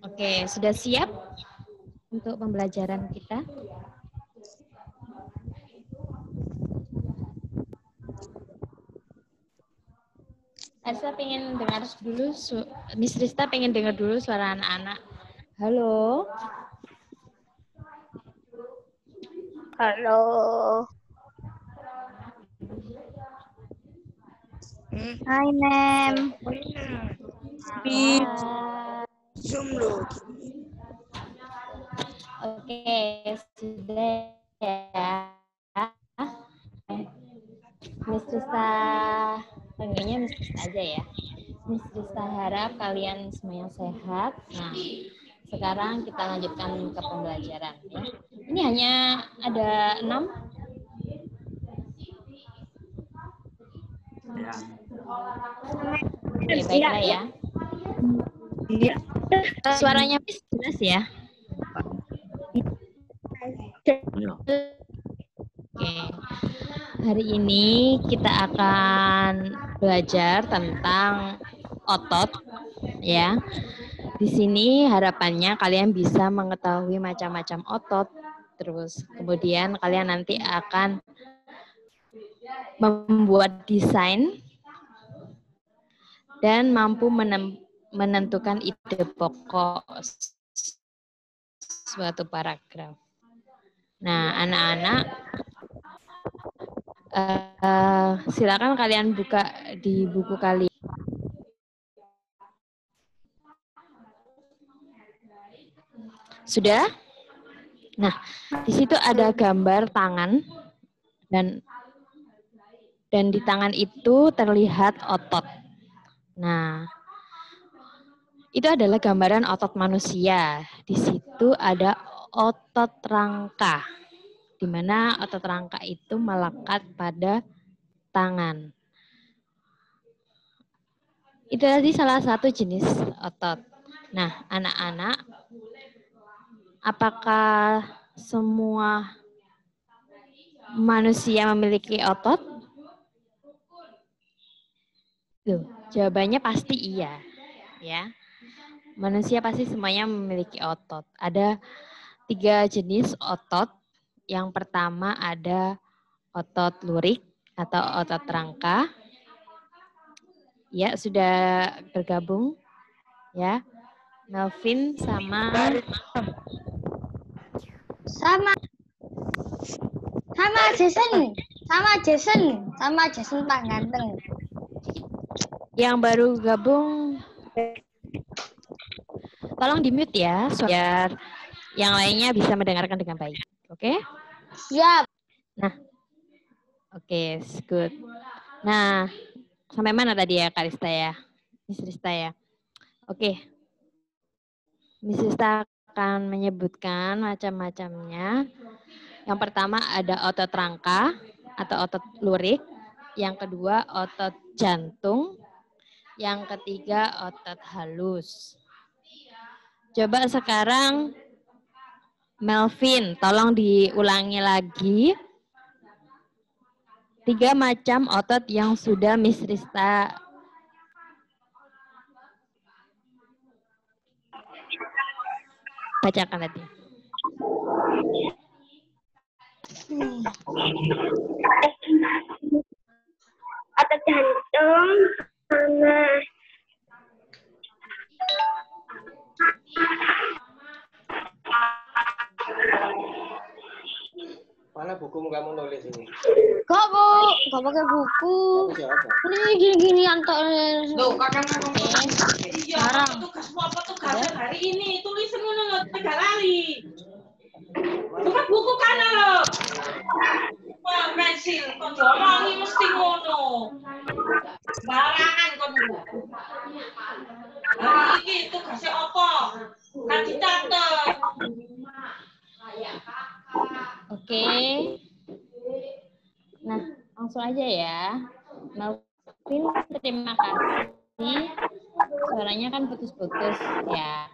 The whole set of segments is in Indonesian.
Oke, sudah siap untuk pembelajaran kita? Elsa pengen dengar dulu, Miss Rista pengen dengar dulu suara anak-anak. Halo. Halo. Hai, Nem. Hai. Zoom loh. Oke, sudah ya. Miss Rista, panggilnya Miss Rista aja ya. Miss Rista harap kalian semuanya sehat. Nah, sekarang kita lanjutkan ke pembelajaran ya. Ini hanya ada 6. Ya. Oke, baiklah ya. Iya. Suaranya Miss jelas ya? Oke. Hari ini kita akan belajar tentang otot ya. Di sini harapannya kalian bisa mengetahui macam-macam otot. Terus kemudian kalian nanti akan membuat desain dan mampu menentukan ide pokok suatu paragraf. Nah, anak-anak, silakan kalian buka di buku kalian. Sudah? Nah, di situ ada gambar tangan dan di tangan itu terlihat otot. Nah, itu adalah gambaran otot manusia. Di situ ada otot rangka, di mana otot rangka itu melekat pada tangan. Itu tadi salah satu jenis otot. Nah, anak-anak, apakah semua manusia memiliki otot? Loh, jawabannya pasti iya, ya. Manusia pasti semuanya memiliki otot. Ada 3 jenis otot. Yang pertama ada otot lurik atau otot rangka. Ya, sudah bergabung. Ya, Melvin sama Jason Pak ganteng. yang baru gabung. Tolong di-mute ya, biar yang lainnya bisa mendengarkan dengan baik. Oke? Siap. Nah, oke, good. Nah, sampai mana tadi ya, Kak Rista ya? Miss Rista ya? Oke. Miss Rista akan menyebutkan macam-macamnya. Yang pertama ada otot rangka atau otot lurik. Yang kedua otot jantung. Yang ketiga otot halus. Coba sekarang Melvin, tolong diulangi lagi 3 macam otot yang sudah Miss Rista bacakan tadi. Otot jantung sama mana bukumu kamu nulis ini? Kok, Bu? Kok pakai buku? Ini gini-gini antok. Loh, kakak Sekarang. tugasmu apa tugasnya hari ini? Tulisin ngono 3 kali. Bukan buku kana lho. Wah, pensil, kok diomongi mesti ngono. Barangan kon. Hari ini tugasnya apa? Kan dicatet. Oke. Nah, langsung aja ya. Melvin, terima kasih. Suaranya kan putus-putus ya.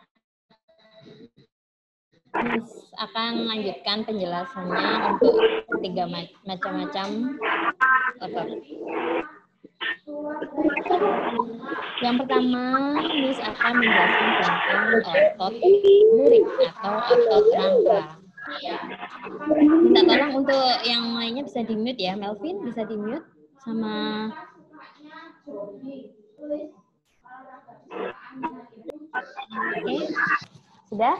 Miss akan lanjutkan penjelasannya untuk 3 macam-macam otot. Yang pertama, Miss akan menjelaskan tentang otot lurik atau otot rangka. Minta tolong untuk yang lainnya bisa di-mute ya. Melvin bisa di-mute sama Oke. Sudah?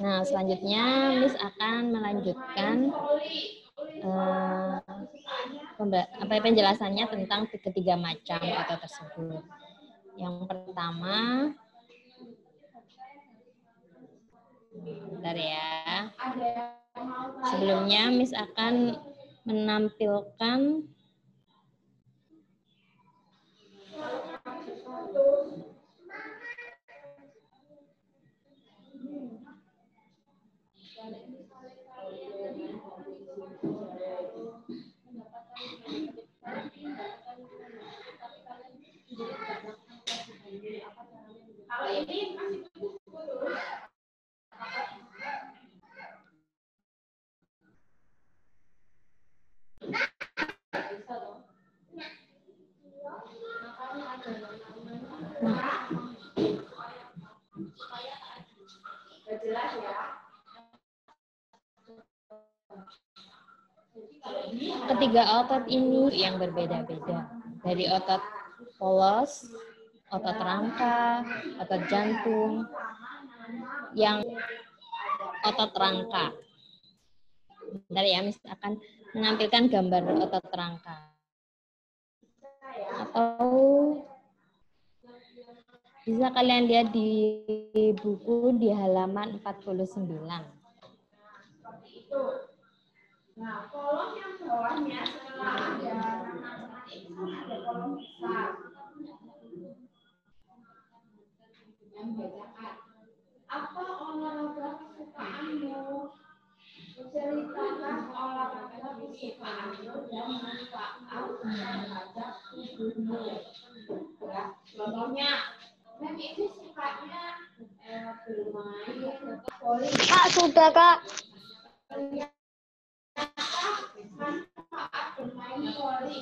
Nah, selanjutnya Miss akan melanjutkan penjelasannya tentang ketiga macam otot tersebut. Yang pertama, bentar ya. Sebelumnya Miss akan menampilkan ketiga otot ini yang berbeda-beda. Dari otot polos, otot rangka, otot jantung, yang otot rangka. Bentar ya, Miss akan menampilkan gambar otot rangka. Atau bisa kalian lihat di buku di halaman 49. Nah, kolom yang bawahnya setelah ada ada kolom besar yang bedakan. Apa olahraga kesukaanmu? Ceritakan olahraga kesukaanmu dan manfaat terhadap tubuhmu. Ya, contohnya, Mem itu sukanya bermain voli. Kak, sudah Kak.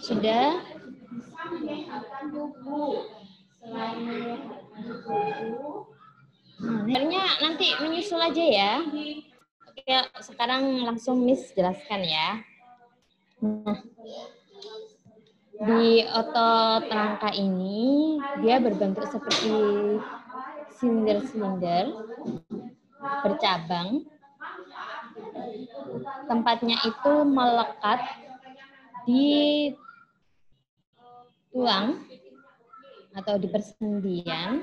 Sudah? Sebenarnya nanti menyusul aja ya. Oke, sekarang langsung Miss jelaskan ya. Nah, di otot rangka ini dia berbentuk seperti silinder-silinder bercabang. Tempatnya itu melekat di tulang atau di persendian.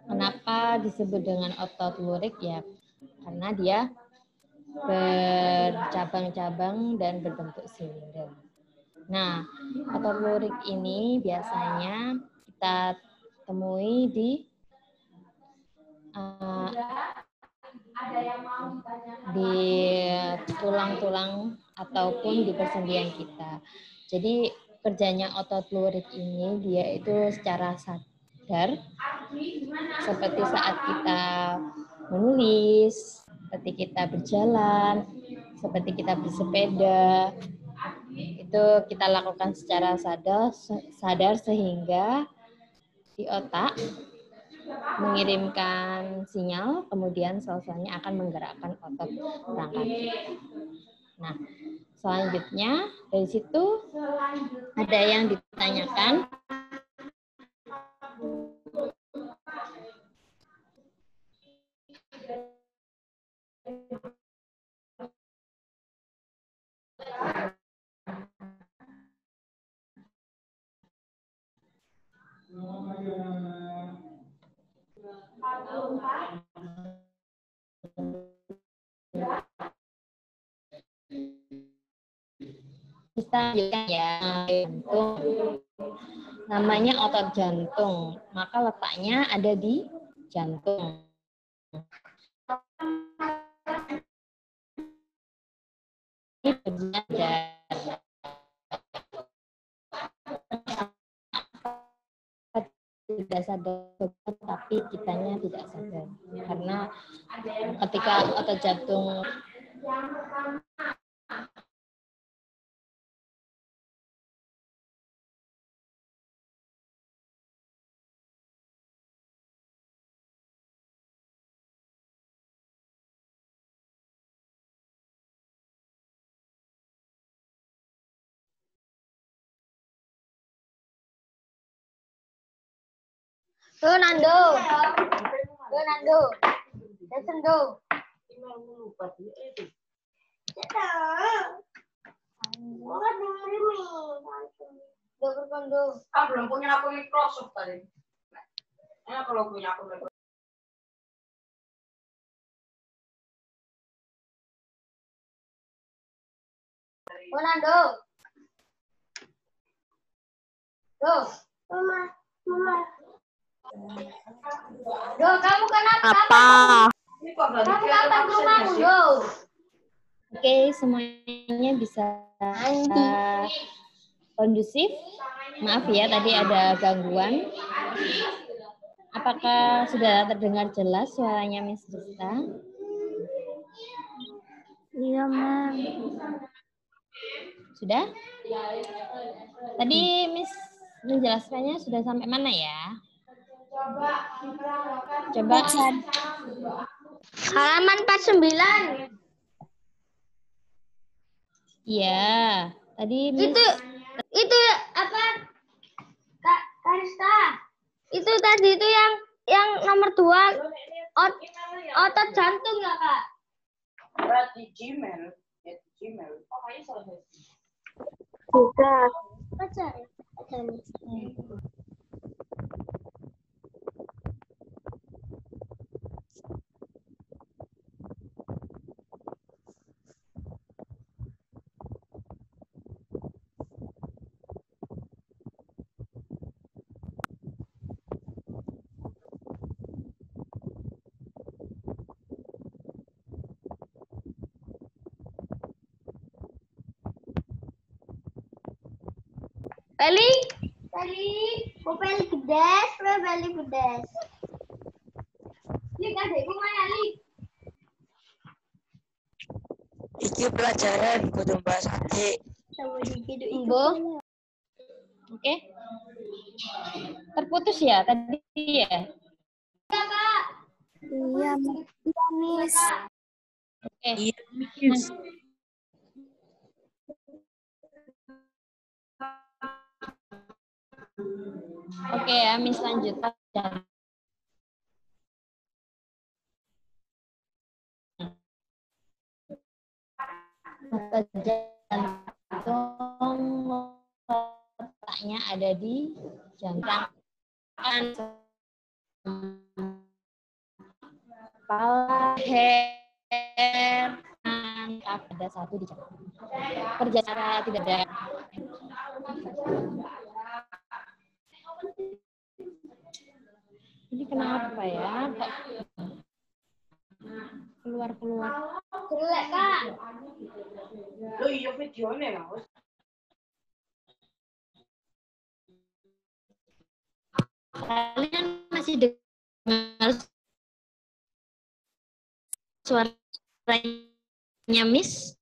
Kenapa disebut dengan otot lurik ya? Karena dia bercabang-cabang dan berbentuk silinder. Nah, otot lurik ini biasanya kita temui di tulang-tulang ataupun di persendian kita. Jadi kerjanya otot lurik ini dia itu secara sadar seperti saat kita menulis, seperti kita berjalan, seperti kita bersepeda. Itu kita lakukan secara sadar sehingga di otak mengirimkan sinyal, kemudian sel-selnya akan menggerakkan otot rangka kita. Nah, selanjutnya dari situ ada yang ditanyakan. Kita ya, jantung. Namanya otot jantung, maka letaknya ada di jantung. Ini tidak sadar, tapi kitanya tidak sadar. Karena ketika otot jantung Tuh Nando. Tuh Nando. Listen tuh. Belum punya akun Microsoft tadi. Kalau punya akun Microsoft. Nando. Tuh. Duh, kamu kenapa? Apa? Kamu kapan ke rumahmu, Duh? Oke, semuanya bisa kondusif. Maaf ya, tadi ada gangguan. Apakah sudah terdengar jelas suaranya Miss Rista? Iya, Ma'am. Sudah? Tadi Miss menjelaskannya sudah sampai mana ya? Coba. Halaman 49. Iya, tadi Miss Itu apa? Kak Karista. Itu tadi itu yang nomor 2 otot jantung ya, Kak? Berarti Gmail. Gmail. Oh, kayaknya salah. Bisa. Baca. Peli, peli gedes, peli gedes. Lik, adekku mana, Lik? Iki pelajaran kudu bahas adik. Embo. Oke. Terputus ya tadi ya? Iya, Kak. Iya, Miss. Oke. Iya, Miss. Oke ya, Miss lanjut. Otot jantung letaknya ada di jantung kepala, leher, ada satu di jantung. Kerja secara tidak ada. Ini kenapa ya? Kok keluar-keluar? Jelek, Kak. Loh, iya videonya, Mas. Kalian masih dengar suaranya Miss?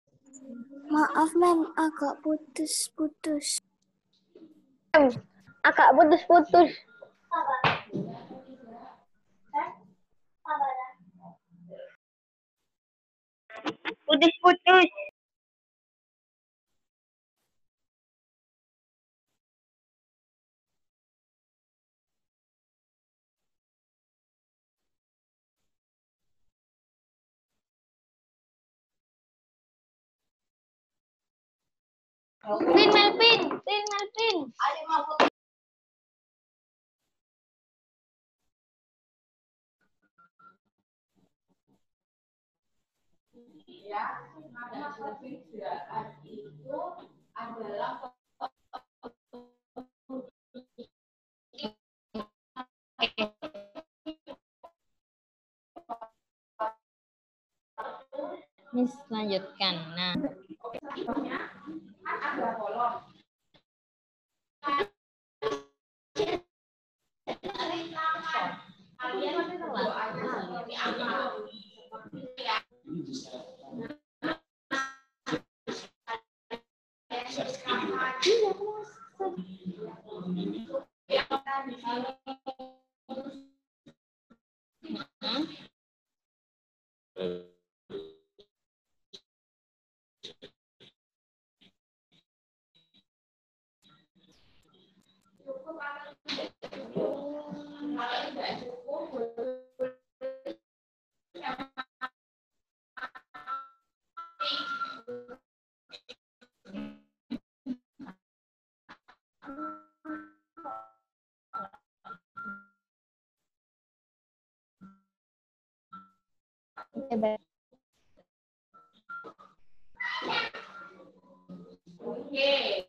Maaf, Mem, agak putus-putus. Agak putus-putus. Putus-putus. Pin Melvin. Miss lanjutkan. Nah, Oke.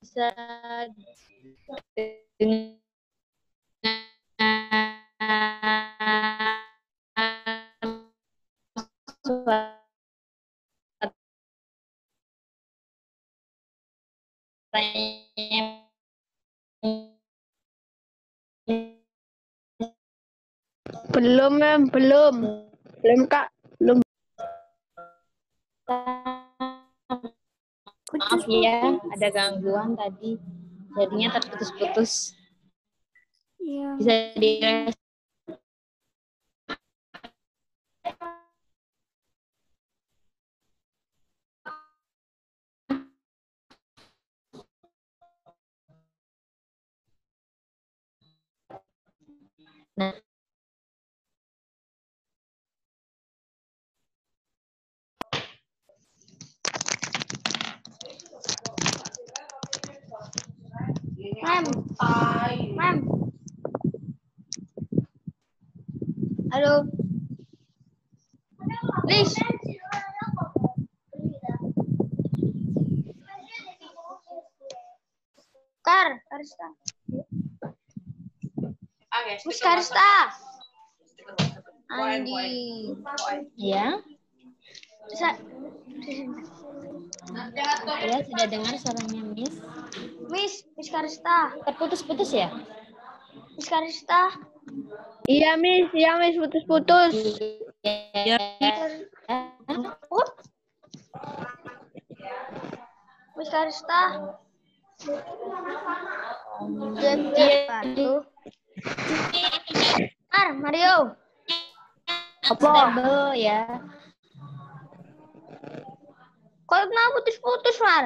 Bisa dengan Belum, Mem. Belum. Belum, Kak. Belum. Maaf ya, ada gangguan tadi. Jadinya terputus-putus. Iya. Bisa di Nah, Mem. Mem. Halo. Liz. Karista. Miss Karista. Andi. ya, Sa- ya sudah dengar suaranya Miss Karista. Terputus-putus ya? Miss Karista. Iya, Miss. Iya, Miss. Putus-putus. Ya. Miss Karista. Batu. Mario. Stable ya. Kok kenapa putus-putus, Mar?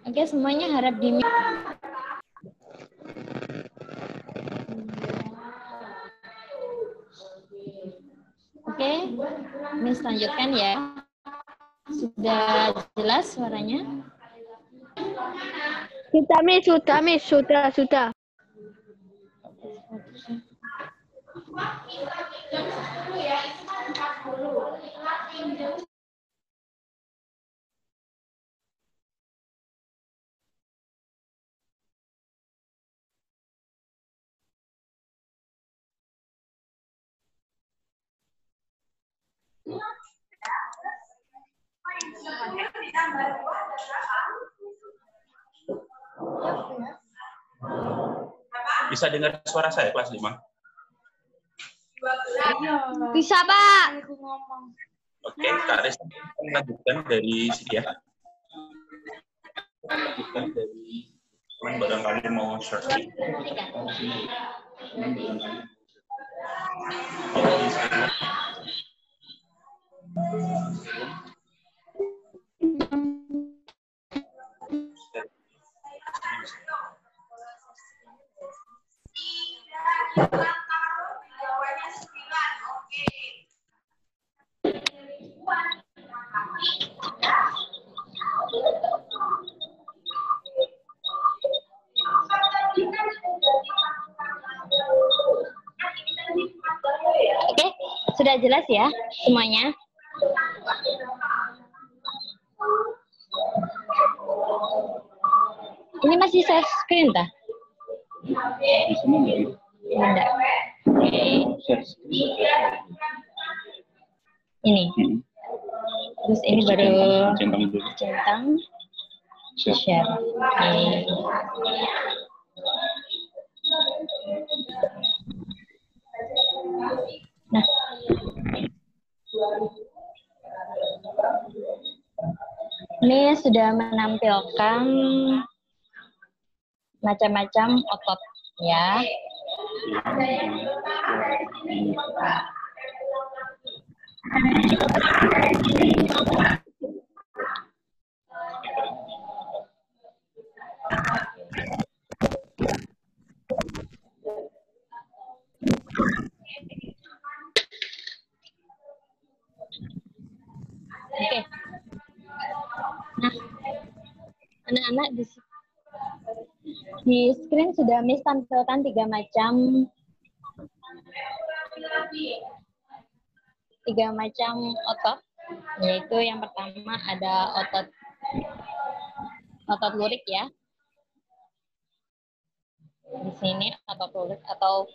Oke, semuanya harap di Oke, Miss lanjutkan ya. Sudah jelas suaranya? Sudah, Miss. Sudah, Miss. Sudah. Bisa dengar suara saya kelas 5? Bisa, Pak. Oke, Kak Reza melanjutkan dari sini ya. Lanjutkan dari teman barangkali mau searching. Oke, sudah jelas ya semuanya? Ini masih share screen tah? Enggak. Ini. Terus ini baru centang dulu. centang, share. Oke. Nah, ini sudah menampilkan macam-macam otot ya. Oke. Nah, anak-anak di screen sudah Miss tampilkan 3 macam otot, yaitu yang pertama ada otot lurik ya. Di sini otot lurik atau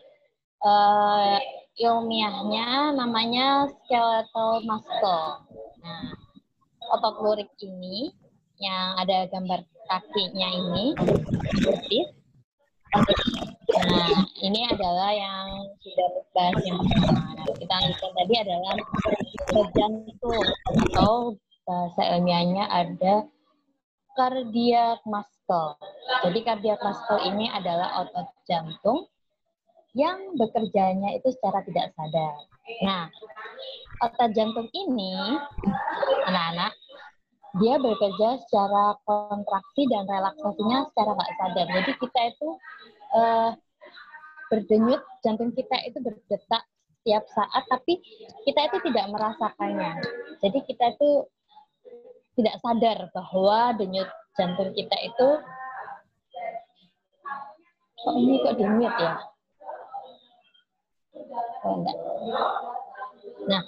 ilmiahnya namanya skeletal muscle. Nah, otot lurik ini yang ada gambar kakinya ini seperti. Nah, ini adalah yang sudah dibahas yang pertama. Nah, kita lanjutkan tadi adalah otot jantung atau bahasa ilmiahnya ada cardiac muscle. Jadi cardiac muscle ini adalah otot jantung yang bekerjanya itu secara tidak sadar. Nah, otot jantung ini, anak-anak, dia bekerja secara kontraksi dan relaksasinya secara nggak sadar. Jadi kita itu berdenyut, jantung kita itu berdetak setiap saat, tapi kita itu tidak merasakannya. Jadi kita itu tidak sadar bahwa denyut jantung kita itu, kok ini kok denyut ya? Oh, enggak. Nah,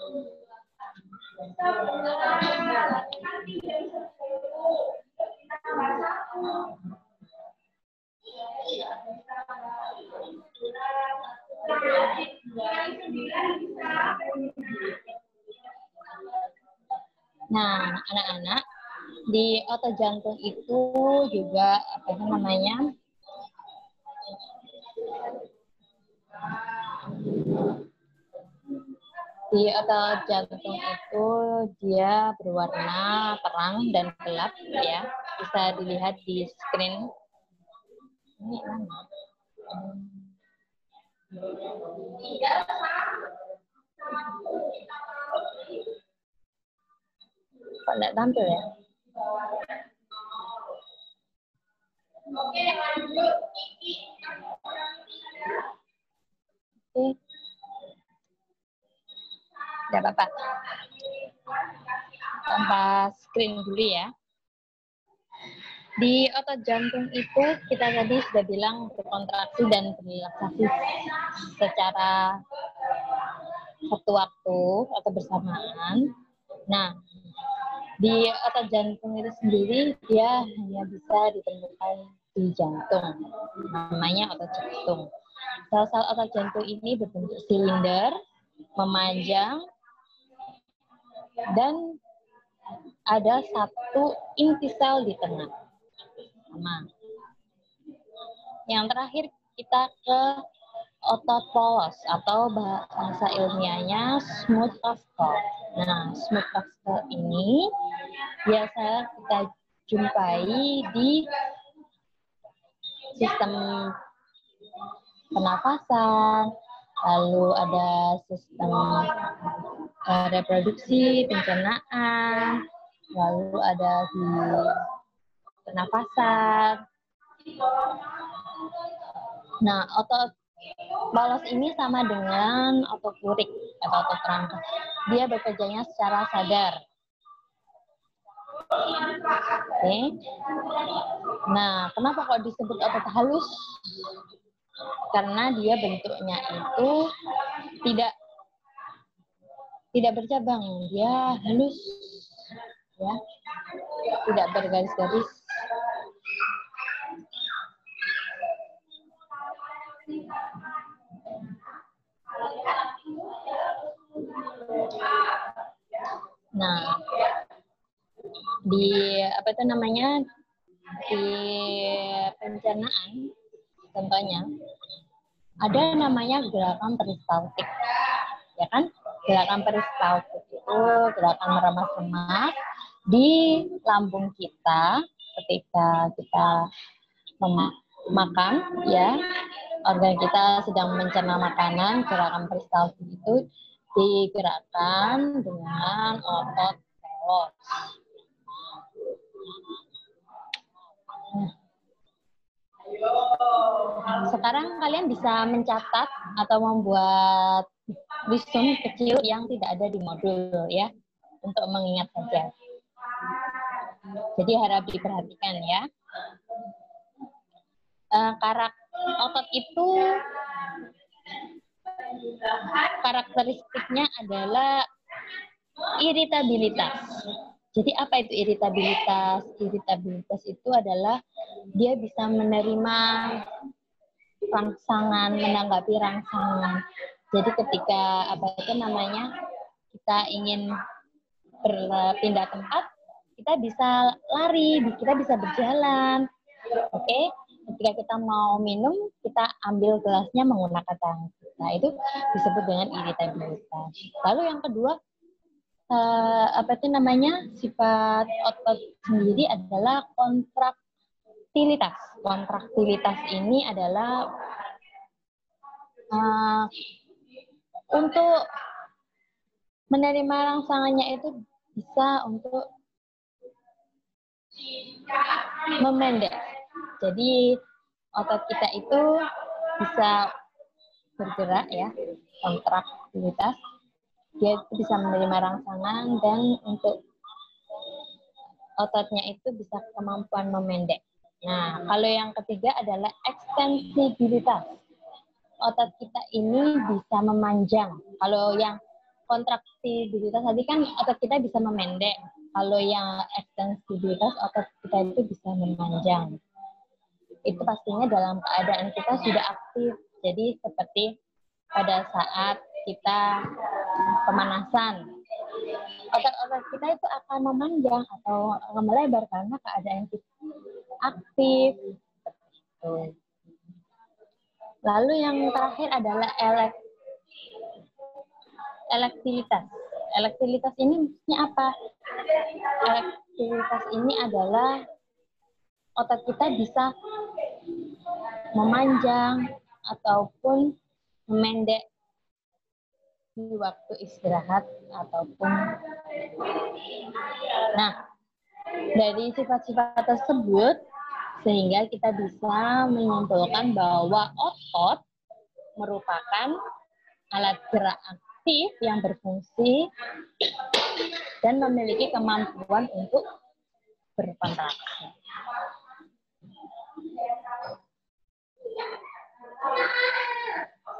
anak-anak, di otot jantung itu juga apa namanya? Di otot jantung itu dia berwarna terang dan gelap ya. Bisa dilihat di screen. Ini mana? Kok nggak tampil ya? Oke. Tidak apa-apa. Tanpa screen dulu ya. Di otot jantung itu kita tadi sudah bilang berkontraksi dan berrelaksasi secara satu waktu atau bersamaan. Nah, di otot jantung itu sendiri dia hanya bisa ditemukan di jantung. Namanya otot jantung. Sel-sel otot jantung ini berbentuk silinder, memanjang, dan ada satu inti sel di tengah. Sama. Yang terakhir kita ke otot polos atau bahasa ilmiahnya smooth muscle. Nah, smooth muscle ini biasa kita jumpai di sistem pernafasan, lalu ada sistem reproduksi, pencernaan, lalu ada di pernafasan. Nah, otot polos ini sama dengan otot lurik atau otot rangka. Dia bekerjanya secara sadar. Oke. Nah, kenapa kok disebut otot halus? Karena dia bentuknya itu tidak bercabang, dia halus, ya, tidak bergaris-garis. Nah, di apa itu namanya di pencernaan contohnya ada namanya gerakan peristaltik, ya kan? Gerakan peristaltik itu gerakan meremas-remas di lambung kita ketika kita makan, ya, organ kita sedang mencerna makanan. Gerakan peristaltik itu digerakkan dengan otot polos. Sekarang kalian bisa mencatat atau membuat visum kecil yang tidak ada di modul, ya, untuk mengingat saja. Jadi harap diperhatikan, ya. Otot itu karakteristiknya adalah iritabilitas. Jadi apa itu iritabilitas? Iritabilitas itu adalah dia bisa menerima rangsangan, menanggapi rangsangan. Jadi ketika apa itu namanya kita ingin berpindah tempat, kita bisa lari, kita bisa berjalan. Oke? Ketika kita mau minum, kita ambil gelasnya menggunakan tangan kita. Itu disebut dengan iritabilitas. Lalu yang kedua, apa itu namanya, sifat otot sendiri adalah kontraktilitas. Kontraktilitas ini adalah untuk menerima rangsangannya itu bisa untuk memendek. Jadi otot kita itu bisa bergerak, ya, kontraktilitas. Dia bisa menerima rangsangan dan untuk ototnya itu bisa kemampuan memendek. Nah, kalau yang ketiga adalah ekstensibilitas. Otot kita ini bisa memanjang. Kalau yang kontraksibilitas tadi kan otot kita bisa memendek. Kalau yang ekstensibilitas otot kita itu bisa memanjang. Itu pastinya dalam keadaan kita sudah aktif. Jadi seperti pada saat kita pemanasan, otot-otot kita itu akan memanjang atau melebar karena keadaan kita aktif. Lalu yang terakhir adalah elektilitas. Elektilitas ini maksudnya apa? Elektilitas ini adalah otot kita bisa memanjang ataupun memendek di waktu istirahat ataupun. Nah, dari sifat-sifat tersebut sehingga kita bisa menyimpulkan bahwa otot merupakan alat gerak aktif yang berfungsi dan memiliki kemampuan untuk berkontraksi.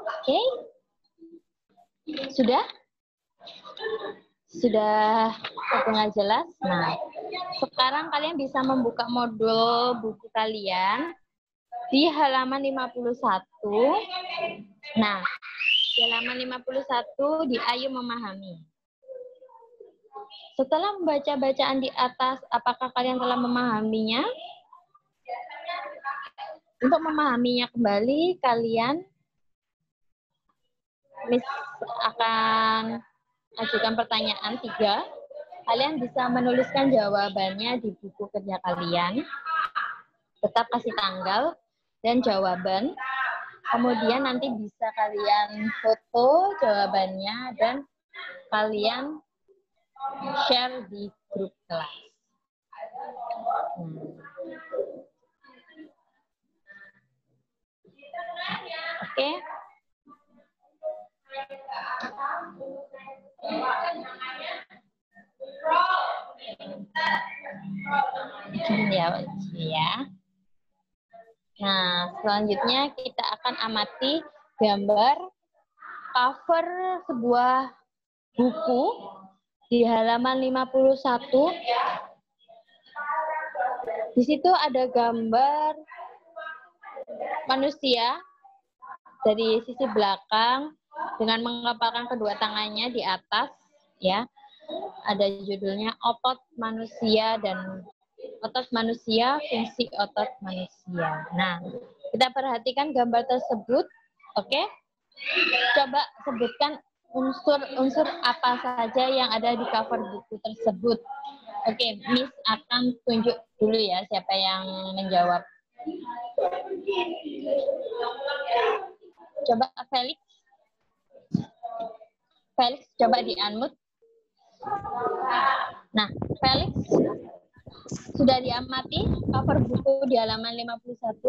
Oke. Sudah? Sudah setengah jelas? Nah, sekarang kalian bisa membuka modul buku kalian di halaman 51. Nah, di halaman 51 di Ayo Memahami. Setelah membaca bacaan di atas, apakah kalian telah memahaminya? Untuk memahaminya kembali, kalian akan ajukan pertanyaan 3. Kalian bisa menuliskan jawabannya di buku kerja kalian. Tetap kasih tanggal dan jawaban. Kemudian nanti bisa kalian foto jawabannya dan kalian share di grup kelas. Oke. Ya. Nah, selanjutnya kita akan amati gambar cover sebuah buku di halaman 51. Di situ ada gambar manusia dari sisi belakang dengan mengepalkan kedua tangannya di atas, ya. Ada judulnya otot manusia dan otot manusia, fungsi otot manusia. Nah, kita perhatikan gambar tersebut. Oke? Coba sebutkan unsur-unsur apa saja yang ada di cover buku tersebut. Oke, Miss akan tunjuk dulu ya siapa yang menjawab. Coba Felix. Felix coba di-unmute. Nah, Felix sudah diamati cover buku di halaman 51?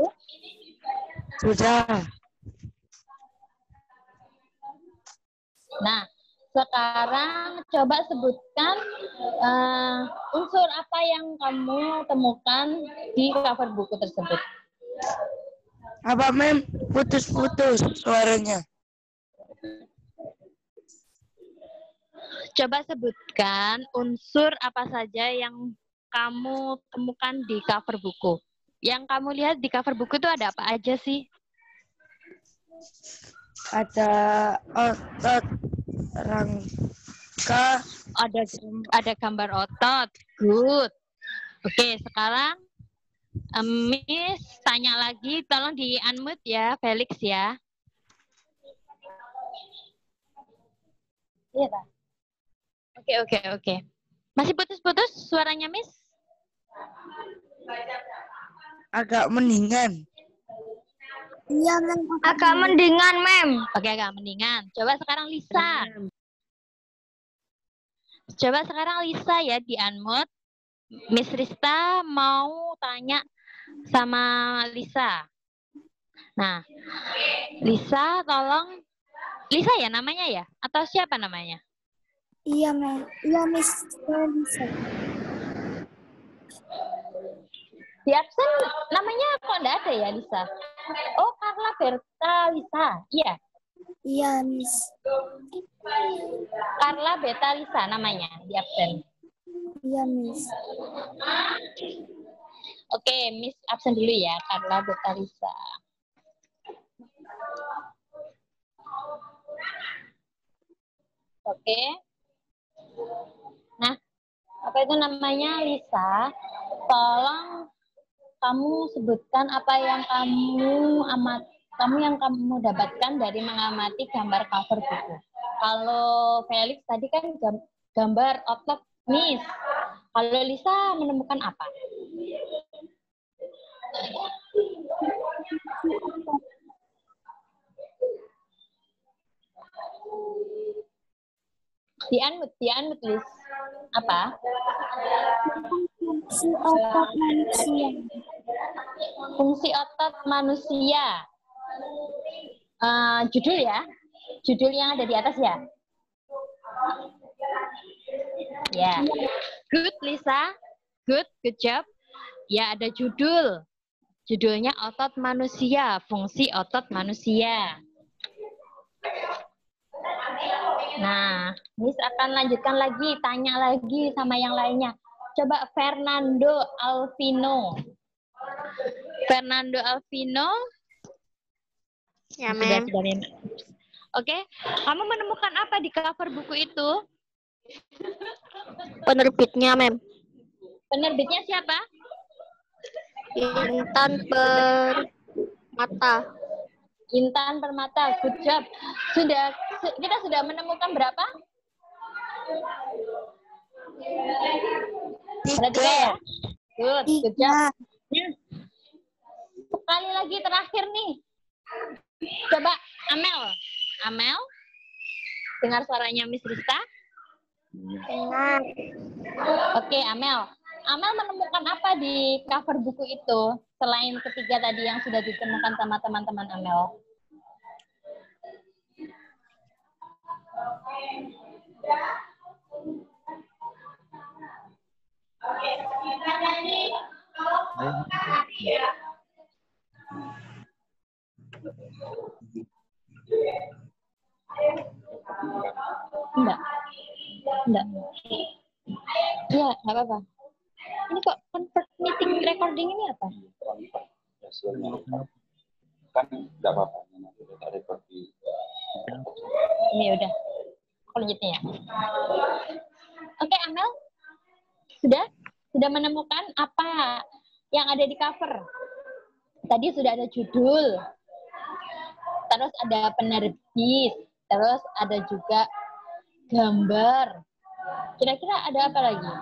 Sudah. Nah, sekarang coba sebutkan unsur apa yang kamu temukan di cover buku tersebut. Apa, Mem? Putus-putus suaranya. Coba sebutkan unsur apa saja yang kamu temukan di cover buku. Yang kamu lihat di cover buku itu ada apa aja sih? Ada otot rangka. Ada gambar otot. Good. Oke, sekarang Miss tanya lagi, tolong di-unmute ya, Felix ya. Iya, Pak. Oke. Masih putus-putus suaranya, Miss? Agak mendingan. Iya, Mem. Agak mendingan, Mem. Oke, agak mendingan. Coba sekarang Lisa. Coba sekarang Lisa ya di-unmute. Miss Rista mau tanya sama Lisa. Nah, Lisa tolong. Lisa ya namanya ya? Atau siapa namanya? Iya, Mem. Iya, Miss. Di absen namanya kok enggak ada ya Lisa? Oh, Carla Berta Lisa. Iya. Iya, Miss. Carla Berta Lisa namanya di absen. Iya, Miss. Oke, Miss absen dulu ya, Carla Berta Lisa. Oke. Nah, apa itu namanya Lisa? Tolong kamu sebutkan apa yang kamu dapatkan dari mengamati gambar cover buku. Kalau Felix tadi kan gambar otot Miss. Kalau Lisa menemukan apa? Di-unmute, Liz. Apa? Fungsi otot manusia. Fungsi otot manusia. Judul ya? Judul yang ada di atas ya? Ya. Good, Lisa. Good job. Ya, ada judul. Judulnya otot manusia, fungsi otot manusia. Nah, Miss akan lanjutkan lagi, tanya lagi sama yang lainnya. Coba Fernando Alvino. Fernando Alvino. Ya, Mem. Oke, kamu menemukan apa di cover buku itu? Penerbitnya, Mem. Penerbitnya siapa? Intan Permata. Intan Permata, good job. Kita sudah menemukan berapa? Ada 3 ya? Good job. Sekali lagi terakhir nih. Coba Amel, dengar suaranya Miss Rista? Dengar. Oke, Amel menemukan apa di cover buku itu selain ketiga tadi yang sudah ditemukan sama teman-teman Amel? Enggak. Iya, nggak apa-apa. Ini kok convert meeting recording ini apa? Kan nggak apa-apa. Kita record di. Ini udah. Aku lanjutnya ya. Oke, Amel. Sudah menemukan apa yang ada di cover? Tadi sudah ada judul. Terus ada penerbit. Terus ada juga gambar. Kira-kira ada apa lagi?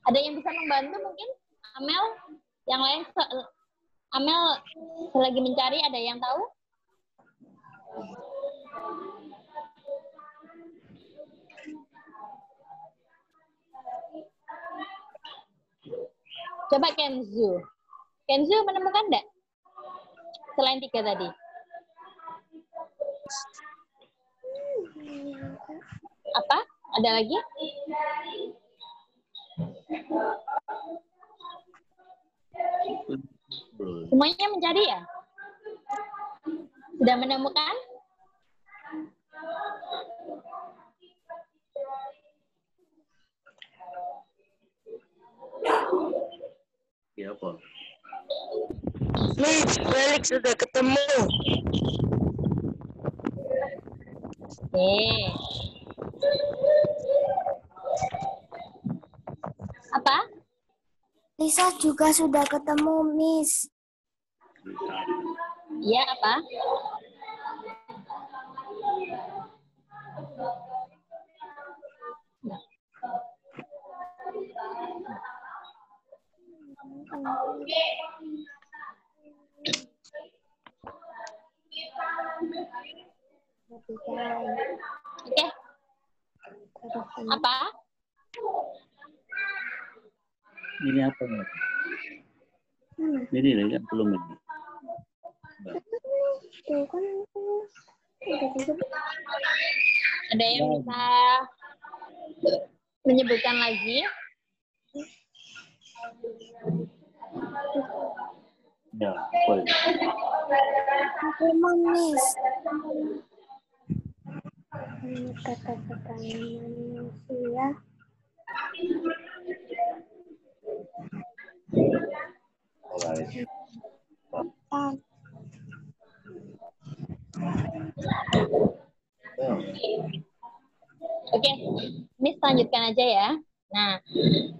Ada yang bisa membantu mungkin? Amel? Yang lain? Amel selagi mencari, ada yang tahu? Coba Kenzu. Kenzu menemukan enggak? Selain 3 tadi. Apa? Ada lagi? Semuanya mencari ya? Sudah menemukan? Ya apa? Miss, Felix sudah ketemu. Oke. Apa? Lisa juga sudah ketemu, Miss. Iya, apa? Oke. Apa? Ini apa? Ini lagi belum ini. Ada yang bisa menyebutkan lagi? Ya, boleh. Memang, Miss. Kata-kata manusia. Oke, Miss lanjutkan aja ya. Nah,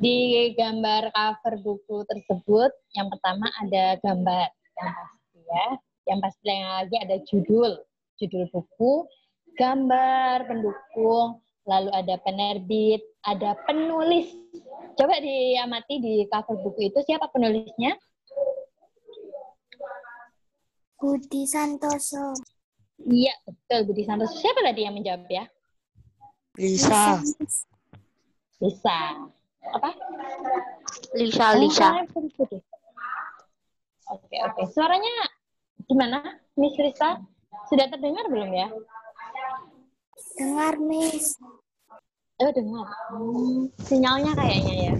di gambar cover buku tersebut, yang pertama ada gambar yang pasti ya. Yang pasti yang lagi ada judul buku, gambar pendukung, lalu ada penerbit, ada penulis. Coba diamati di cover buku itu siapa penulisnya? Budi Santoso. Iya, betul Budi Santoso. Siapa tadi yang menjawab ya? Lisa. Lisa. Apa? Lisa. Oke. Suaranya gimana, Miss Lisa? Sudah terdengar belum ya? Dengar, Miss. Dengar. Sinyalnya kayaknya ya.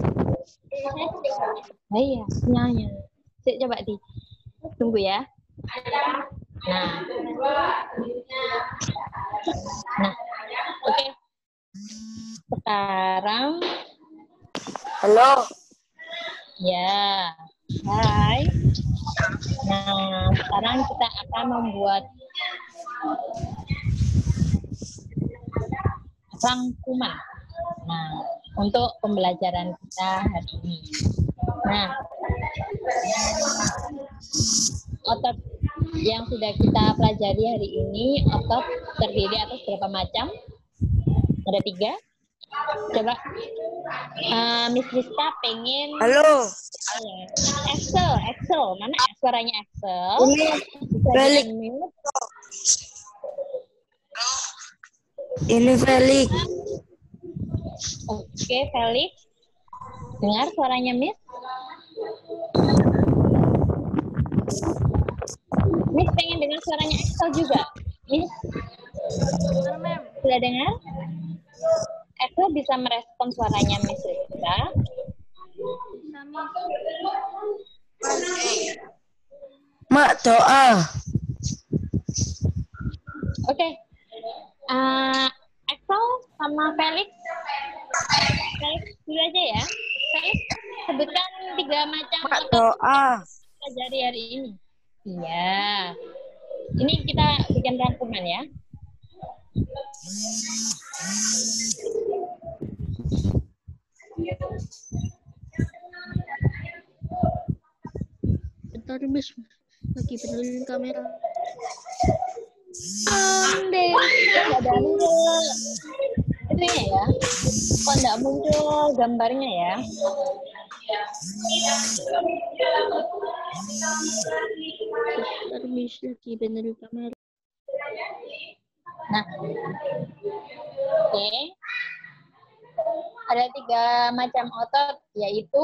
Iya, sinyalnya. Coba tunggu ya. Nah, oke. Sekarang. Halo. Ya, hai. Nah, sekarang kita akan membuat rangkuman. Nah, untuk pembelajaran kita hari ini. Nah, otot yang sudah kita pelajari hari ini, otot terdiri atas berapa macam? Ada 3. Coba, Miss Rizka pengen. Halo. Excel. Mana suaranya Excel? Ini Felix. Ini Felix. Oke, Felix. Dengar suaranya Miss? Miss pengen dengar suaranya Excel juga. Miss? Sudah dengar? Excel bisa merespon suaranya Miss Rizka. Mak, doa. Oke. Excel sama Felix. Felix dulu aja ya. Felix, sebutkan 3 macam Mak, otot doa. pelajari hari ini. Iya. Ini kita bikin rangkuman ya. Bentar, Miss. Lagi benerin kamera. Ande. Nggak ada muncul. Itunya ya. Kok nggak muncul gambarnya ya? Bentar, Miss. Lagi benerin kamera. Nah, oke. Ada 3 macam otot, yaitu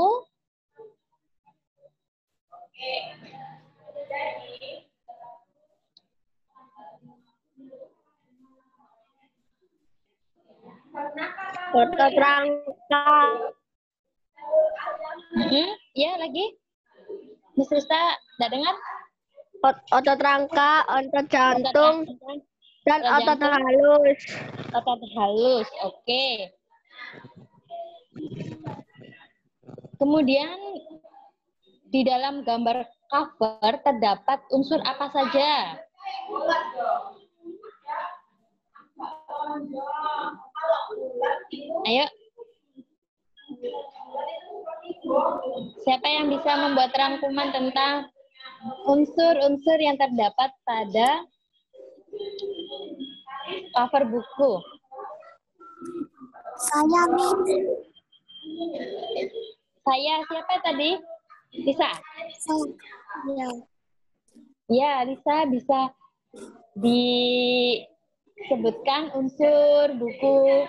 Otot rangka. Ya lagi. Miss Rista, nggak dengar? Otot rangka, otot jantung, dan otot halus. Otot halus, oke. Kemudian di dalam gambar cover terdapat unsur apa saja? Ayo. Siapa yang bisa membuat rangkuman tentang unsur-unsur yang terdapat pada cover buku? Saya, Miss. Saya siapa tadi? Lisa? Ya. Ya, Lisa bisa disebutkan unsur buku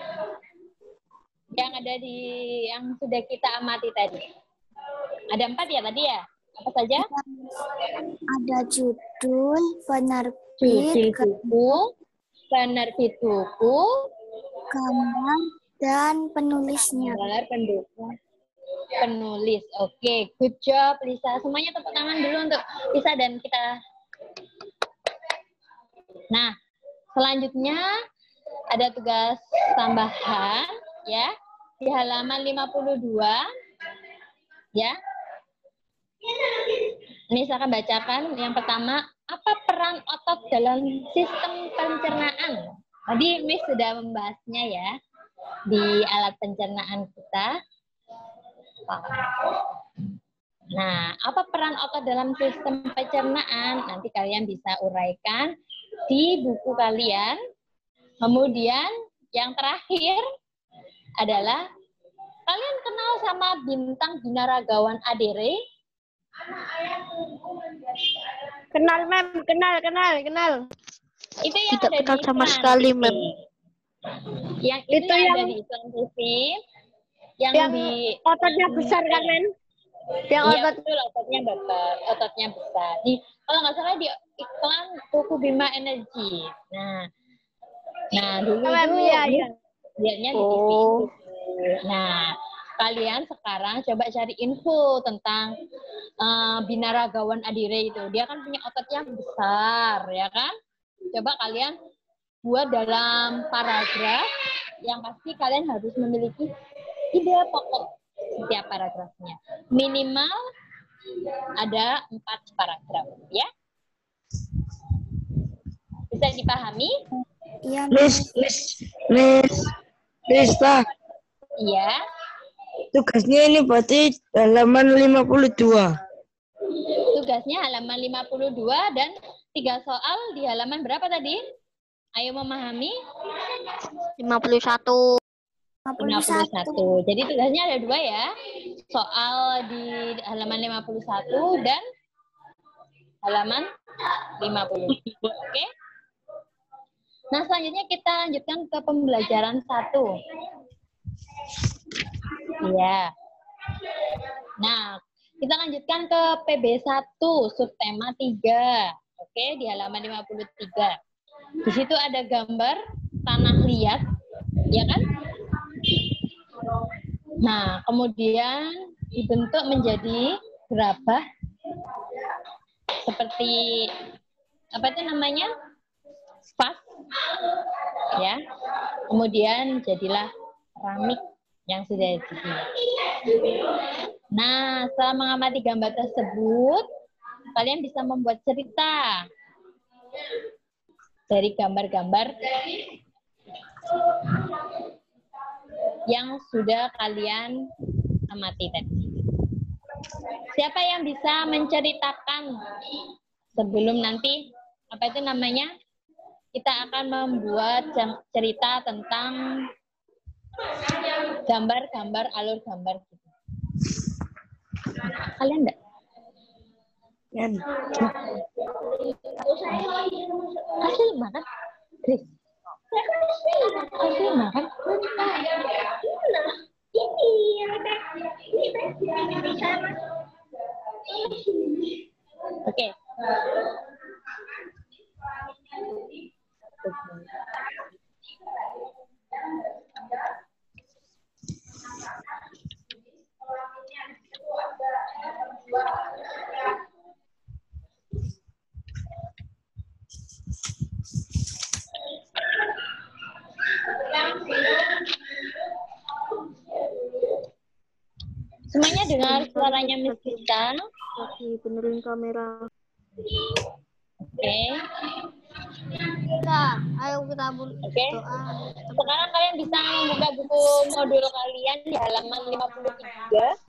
yang ada yang sudah kita amati tadi. Ada 4 ya tadi ya? Apa saja? Ada judul, Judul buku, penerbit buku, gambar, dan penulisnya. gambar, pendukung, penulis. Oke, good job Lisa. Semuanya tepuk tangan dulu untuk Lisa dan kita. Nah, selanjutnya ada tugas tambahan ya di halaman 52 ya. Ini saya akan bacakan yang pertama, apa peran otot dalam sistem pencernaan? Tadi Miss sudah membahasnya ya di alat pencernaan kita. Nah, apa peran otot dalam sistem pencernaan? Nanti kalian bisa uraikan di buku kalian. Kemudian yang terakhir adalah kalian kenal sama bintang binaragawan Adere? Kenal, Mem. Kenal. Itu yang Tidak ada kenal di sama iklan sekali, TV. Mem. Yang Itu yang yang- ada di iklan TV. Yang di Ototnya besar kan, Men? Yang iya, otot betul, ototnya besar. Kalau nggak salah di iklan Kuku Bima Energy. Nah dulu Mem, itu iya. lihatnya di TV. Nah, kalian sekarang coba cari info tentang binaragawan Adire itu. Dia kan punya otot yang besar, ya kan? Coba kalian buat dalam paragraf yang pasti kalian harus memiliki ide pokok setiap paragrafnya. Minimal ada 4 paragraf, ya. Bisa dipahami? Iya, Miss Rista, Iya. tugasnya ini berarti halaman 52. Tugasnya halaman 52 dan 3 soal di halaman berapa tadi? Ayo memahami. 51. 51. Jadi tugasnya ada 2 ya. Soal di halaman 51 dan halaman 50. Oke? Nah, selanjutnya kita lanjutkan ke pembelajaran 1. Iya. Nah, kita lanjutkan ke PB1, subtema 3. Oke, di halaman 53. Di situ ada gambar tanah liat, ya kan? Nah, kemudian dibentuk menjadi gerabah seperti apa itu namanya? Vas, ya. Kemudian jadilah keramik yang sudah dibuat. Nah, setelah mengamati gambar tersebut, kalian bisa membuat cerita dari gambar-gambar yang sudah kalian amati tadi. Siapa yang bisa menceritakan sebelum nanti apa itu namanya? Kita akan membuat cerita tentang gambar-gambar, alur gambar gitu. Kalian enggak? Kasih makan, Chris. Kasih makan. Oke. Semuanya dengar suaranya Miss Gita? Lagi benerin kamera. Oke. Kak, ayo kita doa. Sekarang kalian bisa membuka buku modul kalian di halaman 53.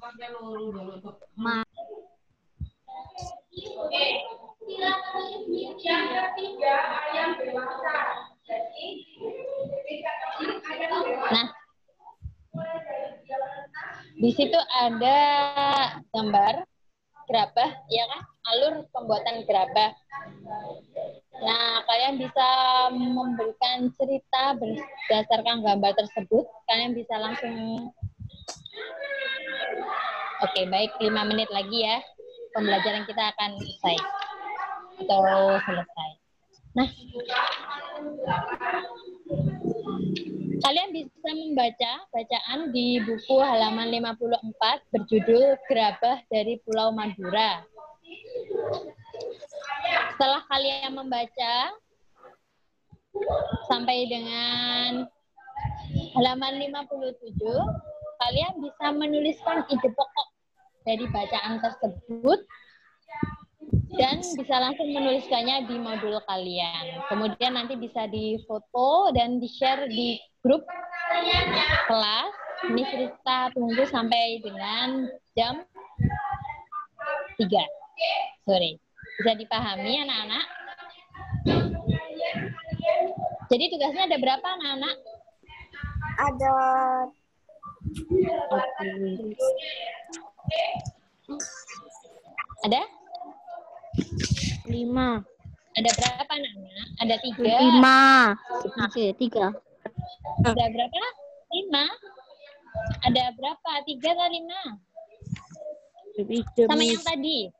Nah, di situ ada gambar gerabah, ya kan? Alur pembuatan gerabah. Nah, kalian bisa memberikan cerita berdasarkan gambar tersebut. Kalian bisa langsung. Oke, baik, 5 menit lagi ya. Pembelajaran kita akan selesai. Atau selesai. Nah, kalian bisa membaca bacaan di buku halaman 54 berjudul Gerabah dari Pulau Madura. Setelah kalian membaca sampai dengan halaman 57, kalian bisa menuliskan ide pokok dari bacaan tersebut dan bisa langsung menuliskannya di modul kalian. Kemudian nanti bisa difoto dan di-share di grup kelas. Miss Rista tunggu sampai dengan jam 3 sore. Bisa dipahami anak-anak? Jadi tugasnya ada berapa anak-anak? Ada Ada? 5. Ada berapa anak-anak? Ada 3. 5. Oke, 3. Ada berapa? 5. Ada berapa? 3 atau 5? Sama yang tadi.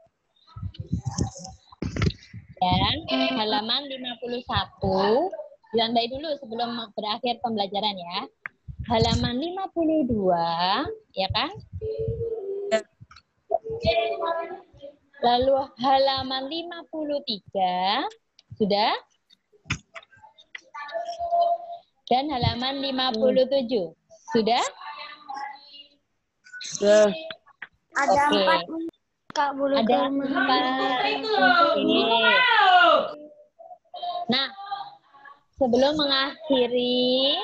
Dan halaman 51, ditandai dulu sebelum berakhir pembelajaran ya. Halaman 52, ya kan? Lalu halaman 53, sudah? Dan halaman 57, sudah? ada Oke. 4 Kak, boleh Ada ke 4. Oke. Nah, sebelum mengakhiri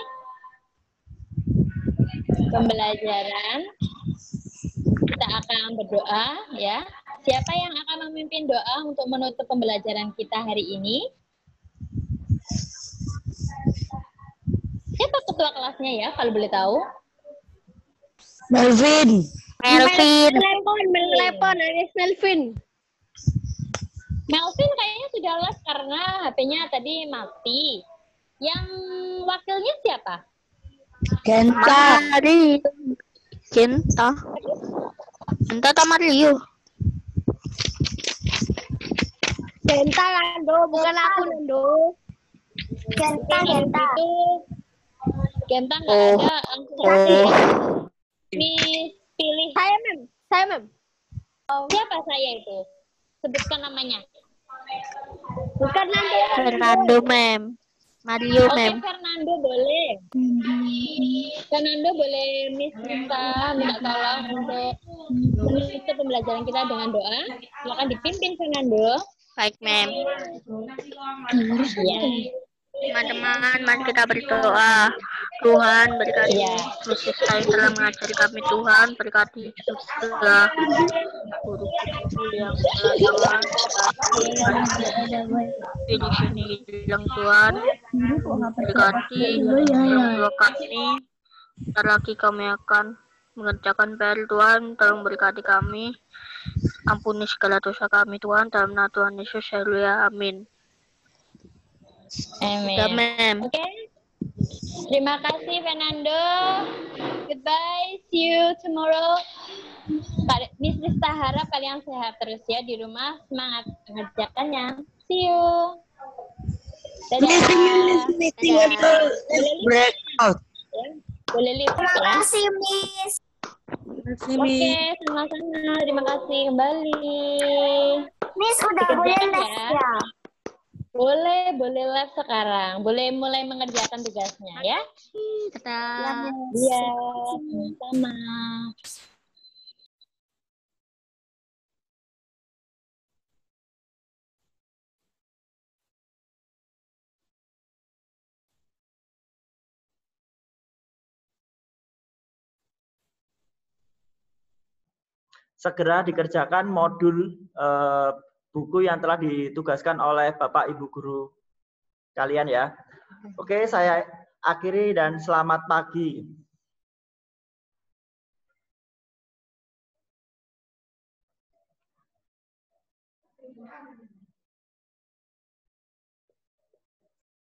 pembelajaran, kita akan berdoa ya. Siapa yang akan memimpin doa untuk menutup pembelajaran kita hari ini? Siapa ketua kelasnya ya, kalau boleh tahu? Melvin. Telepon, Anis Melvin. Melvin kayaknya sudah les karena HP-nya tadi mati. Yang wakilnya siapa? Genta. Mari. Cinta atau Mario? Genta, Nando, bukan aku, Nando. Genta. Itu Genta nggak ada. Langsung Miss pilih. Saya, Mem. Siapa saya itu? Sebutkan namanya. Bukan Nando. Fernando, Mem. Mario, Oke, Mem. Fernando boleh. Fernando boleh Miss minta tolong untuk menutup pembelajaran kita dengan doa. Silakan dipimpin Fernando. Baik, Mem. Ya. Teman-teman, mari kita berdoa. Tuhan, berkati Iya. Mrs. yang telah mengajari kami. Tuhan, berkati juga guru-guru yang telah di sini bilang Tuhan, berkati orang tua kami. Bentar lagi kami akan mengerjakan PR Tuhan, tolong berkati kami. Ampuni segala dosa kami Tuhan, dalam nama Tuhan Yesus, haleluya, amin. Amin. Oke. Terima kasih Fernando. Goodbye. See you tomorrow. Miss Rista harap kalian sehat terus ya di rumah. Semangat mengerjakannya. See you. Dadah. Breakout. Boleh lihat Terima ya. kasih, Miss. Oke, sama-sama. Terima kasih kembali. Miss udah boleh Dikerjakan les ya. ya. Boleh live sekarang. Boleh mulai mengerjakan tugasnya ya. Ya, Miss. Iya, sama. Segera dikerjakan modul buku yang telah ditugaskan oleh Bapak Ibu guru kalian ya. Oke, saya akhiri dan selamat pagi.